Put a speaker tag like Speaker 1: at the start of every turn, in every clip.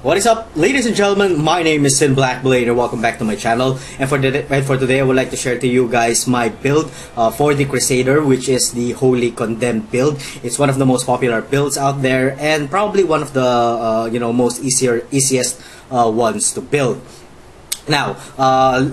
Speaker 1: What is up, ladies and gentlemen? My name is Blackblade and welcome back to my channel. And for today, I would like to share to you guys my build for the Crusader, which is the Holy Condemn build. It's one of the most popular builds out there and probably one of the most easiest ones to build. Now,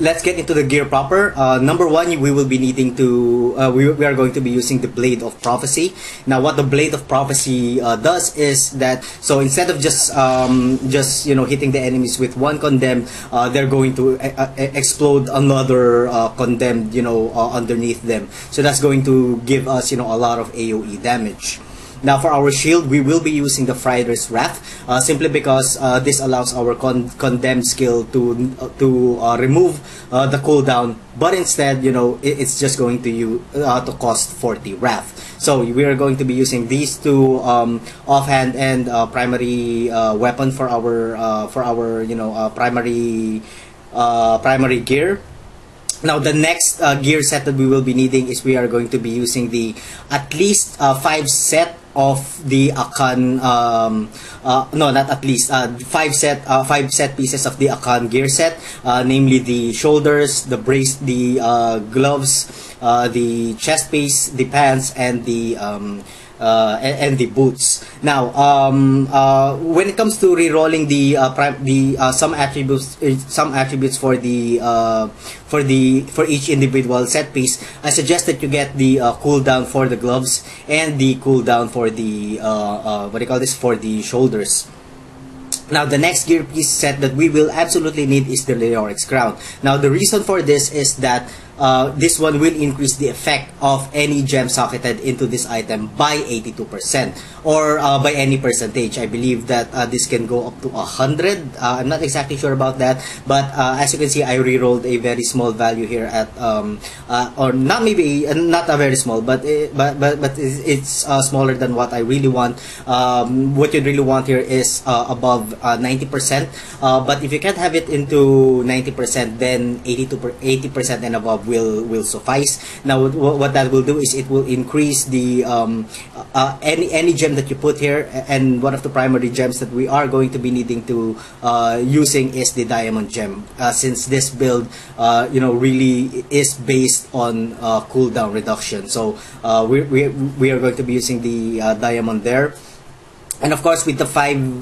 Speaker 1: let's get into the gear proper. Number one, we will be needing to, we are going to be using the Blade of Prophecy. Now, what the Blade of Prophecy does is that, so instead of just hitting the enemies with one condemn, they're going to explode another condemned, underneath them. So that's going to give us, a lot of AoE damage. Now for our shield, we will be using the Frydehr's Wrath, simply because this allows our condemned skill to remove the cooldown, but instead, it's just going to cost 40 Wrath. So we are going to be using these two offhand and primary weapon for our primary gear. Now the next gear set that we will be needing is we are going to be using the at least 5 set of the Akkhan, no, not at least, 5 set pieces of the Akkhan gear set, namely the shoulders, the brace, the gloves, the chest piece, the pants, and the boots. Now, when it comes to re-rolling some attributes for each individual set piece, I suggest that you get the cooldown for the gloves and the cooldown for the for the shoulders. Now, the next gear piece set that we will absolutely need is the Leoric's crown. Now, the reason for this is that this one will increase the effect of any gem socketed into this item by 82%, or by any percentage. I believe that this can go up to 100. I'm not exactly sure about that, but as you can see, I re-rolled a very small value here at, or not not a very small, but it's smaller than what I really want. What you really want here is above 90%. But if you can't have it into 90%, then 80% and above will suffice. Now what that will do is it will increase the any gem that you put here, and one of the primary gems that we are going to be needing to using is the diamond gem, since this build really is based on cooldown reduction. So we are going to be using the diamond there. And of course, with the 5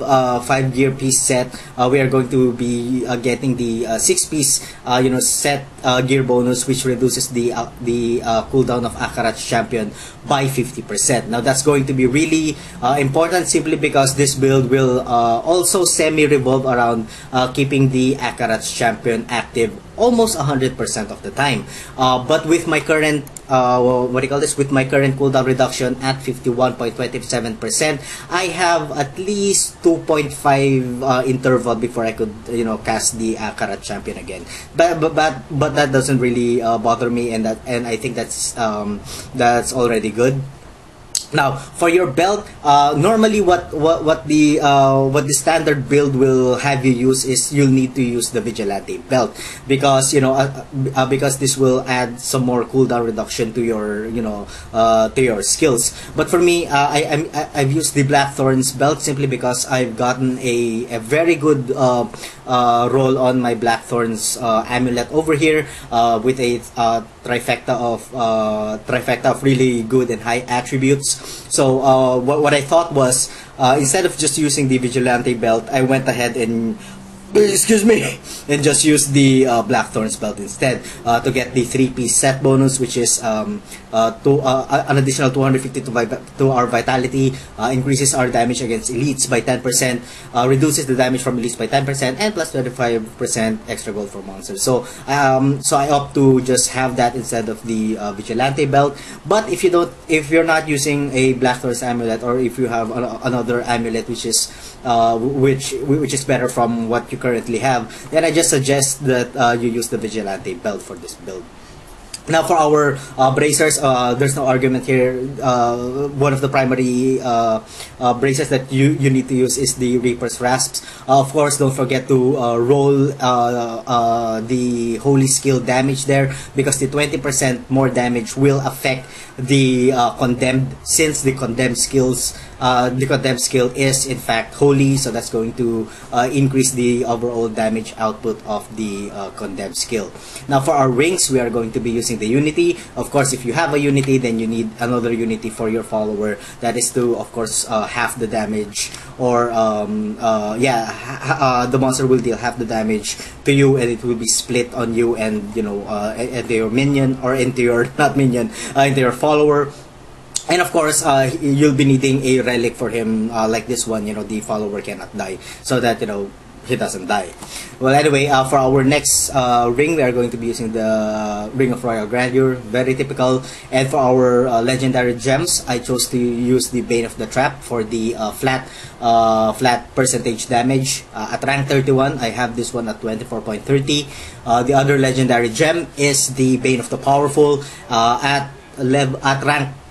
Speaker 1: gear piece set, we are going to be getting the 6-piece set gear bonus, which reduces the cooldown of Akkhan's champion by 50%. Now that's going to be really important, simply because this build will also semi-revolve around keeping the Akkhan's champion active almost 100% of the time. But with my current with my current cooldown reduction at 51.27%, I have at least 2.5 interval before I could cast the Akkhan champion again. But that doesn't really bother me, and I think that's already good. Now for your belt, normally what the standard build will have you use is you'll need to use the Vigilante Belt, because because this will add some more cooldown reduction to your to your skills. But for me, I've used the Blackthornes belt simply because I've gotten a very good roll on my Blackthornes amulet over here, with a trifecta of really good and high attributes. So what I thought was, instead of just using the Vigilante Belt, I went ahead and and just use the Blackthornes belt instead, to get the 3-piece set bonus, which is an additional 250 to our vitality, increases our damage against elites by 10%, reduces the damage from elites by 10%, and plus 25% extra gold for monsters. So I opt to just have that instead of the Vigilante belt. But if you're not using a Blackthornes amulet, or if you have another amulet which is better from what you currently have, then I just suggest that you use the Vigilante belt for this build. Now for our bracers, there's no argument here. One of the primary bracers that you need to use is the Reaper's Rasps. Of course, don't forget to roll the holy skill damage there, because the 20% more damage will affect the condemned, since the condemned skills the Condemn skill is in fact holy, so that's going to increase the overall damage output of the Condemn skill. Now for our rings, we are going to be using the Unity. Of course, if you have a Unity, then you need another Unity for your follower. That is to, of course, half the damage, or the monster will deal half the damage to you, and it will be split on you and into your minion, or into your not minion, into your follower. And of course, you'll be needing a relic for him, like this one. The follower cannot die, so that he doesn't die. Well, anyway, for our next ring, we are going to be using the Ring of Royal Grandeur, very typical. And for our legendary gems, I chose to use the Bane of the Trap for the flat percentage damage. At rank 31, I have this one at 24.30. The other legendary gem is the Bane of the Powerful.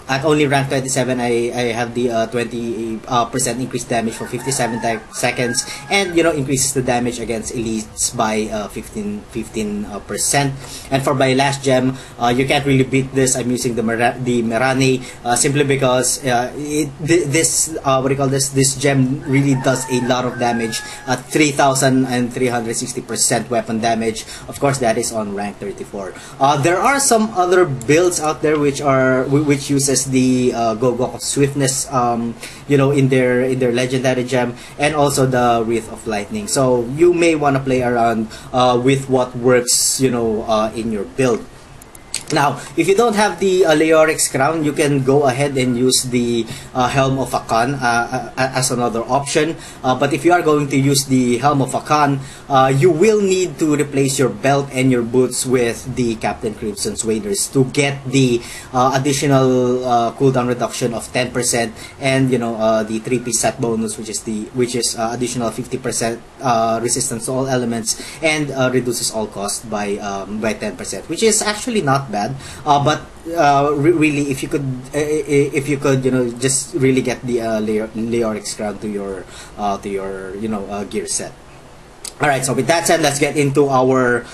Speaker 1: At only rank 27, I have the 20% increased damage for 57 seconds, and increases the damage against elites by 15%. And for my last gem, you can't really beat this. I'm using the Merane, simply because this gem really does a lot of damage at 3,360% weapon damage. Of course, that is on rank 34. There are some other builds out there which uses the Gogoku Swiftness, in their legendary gem, and also the Wreath of Lightning. So you may want to play around with what works, in your build. Now, if you don't have the Leoric's crown, you can go ahead and use the helm of Akkhan as another option. But if you are going to use the helm of Akkhan, you will need to replace your belt and your boots with the Captain Crimson's waders to get the additional cooldown reduction of 10%, and the 3-piece set bonus, which is additional 50% resistance to all elements, and reduces all cost by 10%, which is actually not bad. But really, if you could just really get the Leoric's crown to your gear set. Alright, so with that said, let's get into our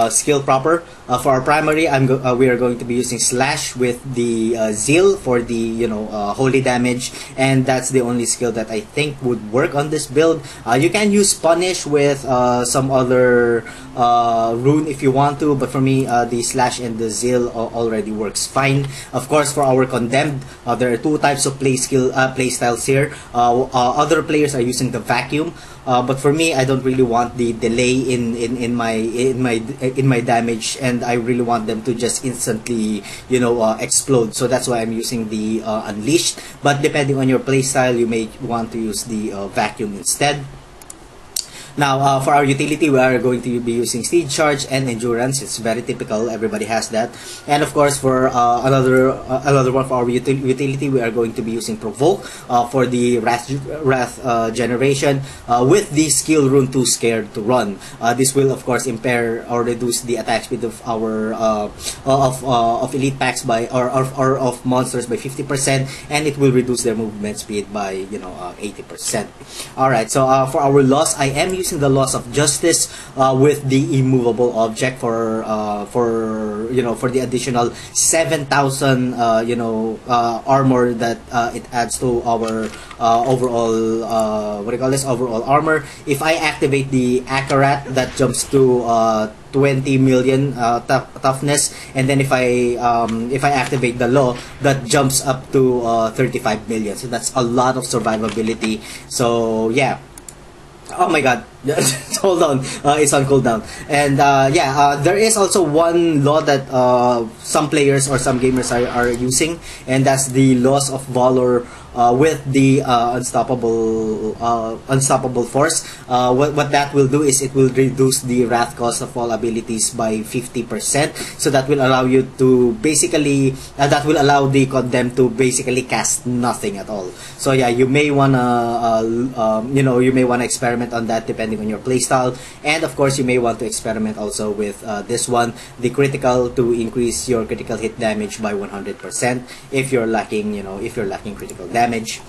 Speaker 1: skill proper. For our primary, we are going to be using Slash with the Zeal for the holy damage, and that's the only skill that I think would work on this build. You can use Punish with some other rune if you want to, but for me, the Slash and the Zeal already works fine. Of course, for our Condemned, there are two types of play styles here. Other players are using the Vacuum. But for me, I don't really want the delay in my damage, and I really want them to just instantly explode. So that's why I'm using the Unleashed. But depending on your playstyle, you may want to use the Vacuum instead. Now, for our utility, we are going to be using Steed Charge and Endurance. It's very typical. Everybody has that. And of course, for another one for our utility, we are going to be using Provoke for the Wrath generation with the skill rune Too Scared to Run. This will, of course, impair or reduce the attack speed of our of elite packs by or of monsters by 50%, and it will reduce their movement speed by 80%. All right. So for our loss, I am using the Loss of Justice with the immovable object for the additional 7,000 armor that it adds to our overall overall armor. If I activate the Akarat, that jumps to 20 million toughness, and then if I activate the Law, that jumps up to 35 million. So that's a lot of survivability. So yeah. Oh my god, hold on, it's on cooldown. And there is also one law that some players or some gamers are using, and that's the Loss of Valor with the unstoppable force. What that will do is it will reduce the wrath cost of all abilities by 50%. So that will allow you to basically that will allow the Condemned to basically cast nothing at all. So yeah, you may wanna experiment on that depending on your playstyle, and of course you may want to experiment also with this one, the critical, to increase your critical hit damage by 100% if you're lacking critical damage.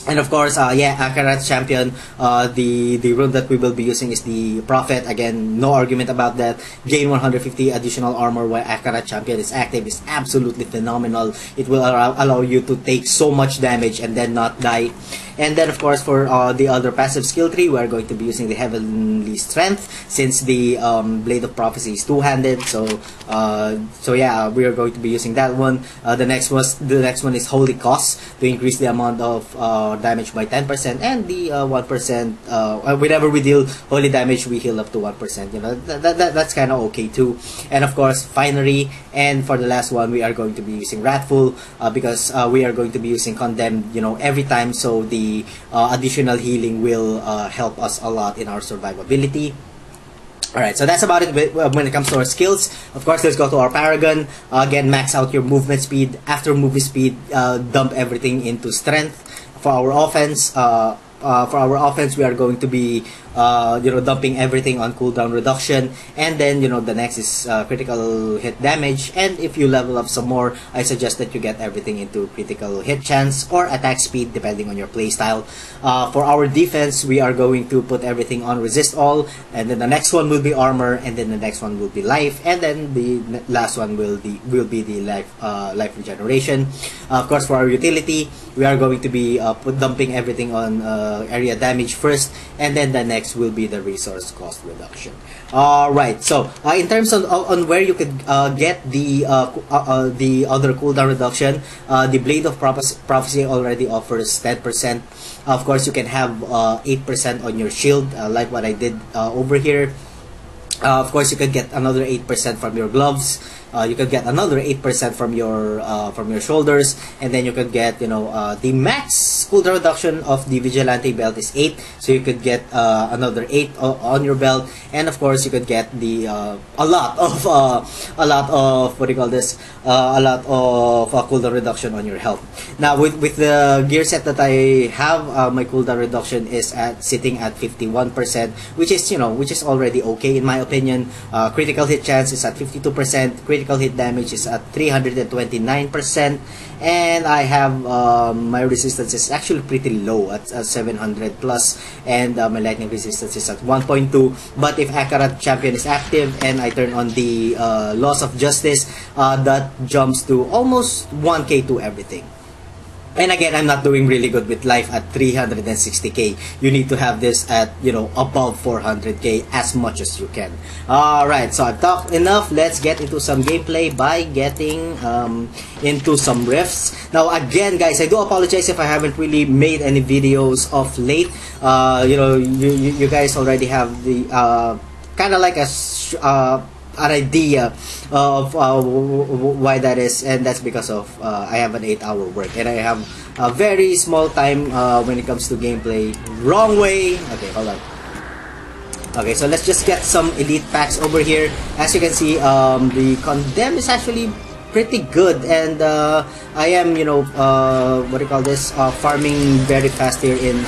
Speaker 1: And of course, yeah, Akkhan champion, the rune that we will be using is the Prophet. Again, no argument about that. Gain 150 additional armor while Akkhan champion is active is absolutely phenomenal. It will allow you to take so much damage and then not die. And then of course for the other passive skill tree, we are going to be using the Heavenly Strength, since the Blade of Prophecy is two-handed. So yeah, we are going to be using that one. The next one is Holy Cause, to increase the amount of damage by 10%, and the 1%. Whenever we deal holy damage, we heal up to 1%. You know, that's kind of okay too. And of course, Finery. And for the last one, we are going to be using Wrathful, because we are going to be using Condemn, you know, every time. So the additional healing will help us a lot in our survivability. Alright, so that's about it when it comes to our skills. Of course, let's go to our Paragon. Again, max out your movement speed. After movement speed, dump everything into strength. For our offense, we are going to be dumping everything on cooldown reduction, and then the next is critical hit damage. And if you level up some more, I suggest that you get everything into critical hit chance or attack speed, depending on your playstyle. For our defense, we are going to put everything on resist all, and then the next one will be armor, and then the next one will be life, and then the last one will be the life regeneration. Of course, for our utility, we are going to be dumping everything on area damage first, and then the next will be the resource cost reduction. Alright, so in terms of on where you could get the other cooldown reduction, the Blade of Prophecy already offers 10%. Of course, you can have 8% on your shield, like what I did over here. Of course, you could get another 8% from your gloves. You could get another 8% from your shoulders, and then you could get the max cooldown reduction of the Vigilante Belt is 8, so you could get another 8 on your belt, and of course you could get the a lot of what do you call this? A lot of cooldown reduction on your health. Now with the gear set that I have, my cooldown reduction is sitting at 51%, which is already okay in my opinion. Critical hit chance is at 52%. Critical hit damage is at 329%, and I have my resistance is actually pretty low at 700 plus, and my lightning resistance is at 1.2. But if Akkhan champion is active and I turn on the laws of justice, that jumps to almost 1k to everything. And again, I'm not doing really good with life at 360k. You need to have this at, above 400k as much as you can. Alright, so I've talked enough. Let's get into some gameplay by getting into some rifts. Now, again, guys, I do apologize if I haven't really made any videos of late. You guys already have the kind of like an idea of why that is, and that's because of I have an 8-hour work, and I have a very small time when it comes to gameplay. Wrong way. Okay, hold on. Okay, so let's just get some elite packs over here. As you can see, the Condemn is actually pretty good, and I am what do you call this, farming very fast here in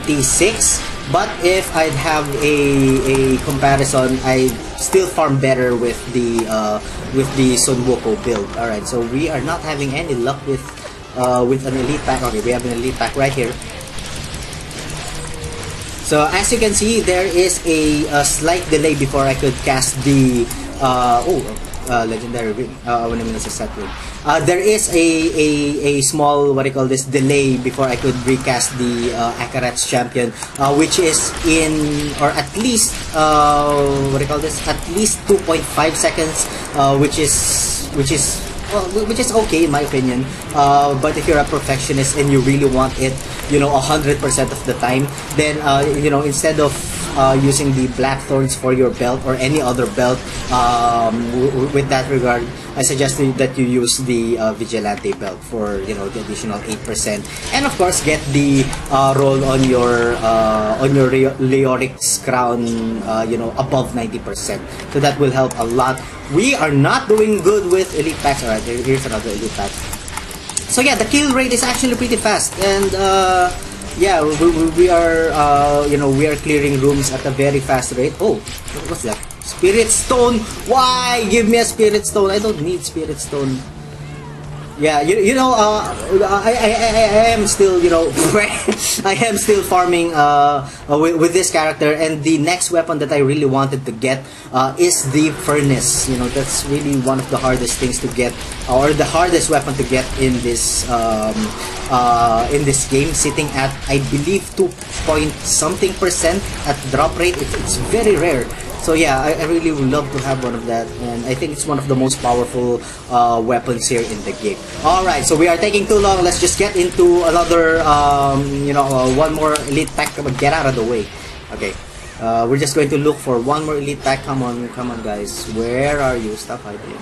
Speaker 1: T6. But if I'd have a comparison, I still farm better with the Sun Wukong build. All right, so we are not having any luck with an elite pack. Okay, we have an elite pack right here. So as you can see, there is a slight delay before I could cast the legendary ring. There is a small, what do you call this, delay before I could recast the Akkhan champion, which is in, or at least what do you call this, at least 2.5 seconds, which is okay in my opinion. But if you're a perfectionist and you really want it 100% of the time, then instead of using the Blackthornes for your belt or any other belt, with that regard, I suggest that you use the Vigilante Belt for the additional 8%, and of course get the roll on your Leoric's crown above 90%. So that will help a lot. We are not doing good with elite packs. Alright, here's another elite pack. So yeah, the kill rate is actually pretty fast, and yeah, we are we are clearing rooms at a very fast rate. Oh, what's that? Spirit Stone. Why give me a Spirit Stone? I don't need Spirit Stone. Yeah, you know, I am still, you know, I am still farming with this character, and the next weapon that I really wanted to get is the furnace. You know, that's really one of the hardest things to get, or the hardest weapon to get in this game, sitting at, I believe, 2-point-something% at drop rate. It's very rare. So yeah, I really would love to have one of that, and I think it's one of the most powerful weapons here in the game. Alright, so we are taking too long. Let's just get into another, you know, one more elite pack. Get out of the way. Okay, we're just going to look for one more elite pack. Come on guys. Where are you? Stop hiding.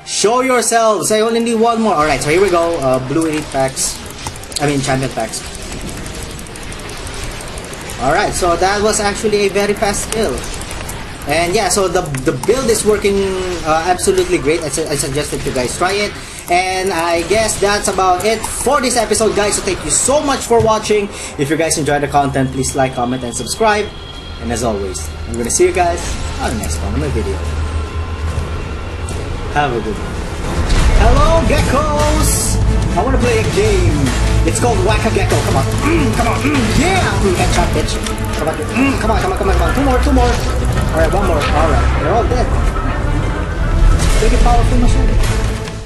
Speaker 1: Show yourselves! I only need one more. Alright, so here we go. Blue elite packs. I mean champion packs. Alright, so that was actually a very fast kill. And yeah, so the build is working absolutely great. I suggested you guys try it. And I guess that's about it for this episode, guys. So thank you so much for watching. If you guys enjoyed the content, please like, comment, and subscribe. And as always, I'm gonna see you guys on the next one of my video. Have a good one. Hello, geckos! I wanna play a game. It's called Whack-A-Gecko. Come on. Come on. Yeah! Headshot, bitch. Come on. Two more. Alright, one more. Alright, they're all dead. Big and powerful machine.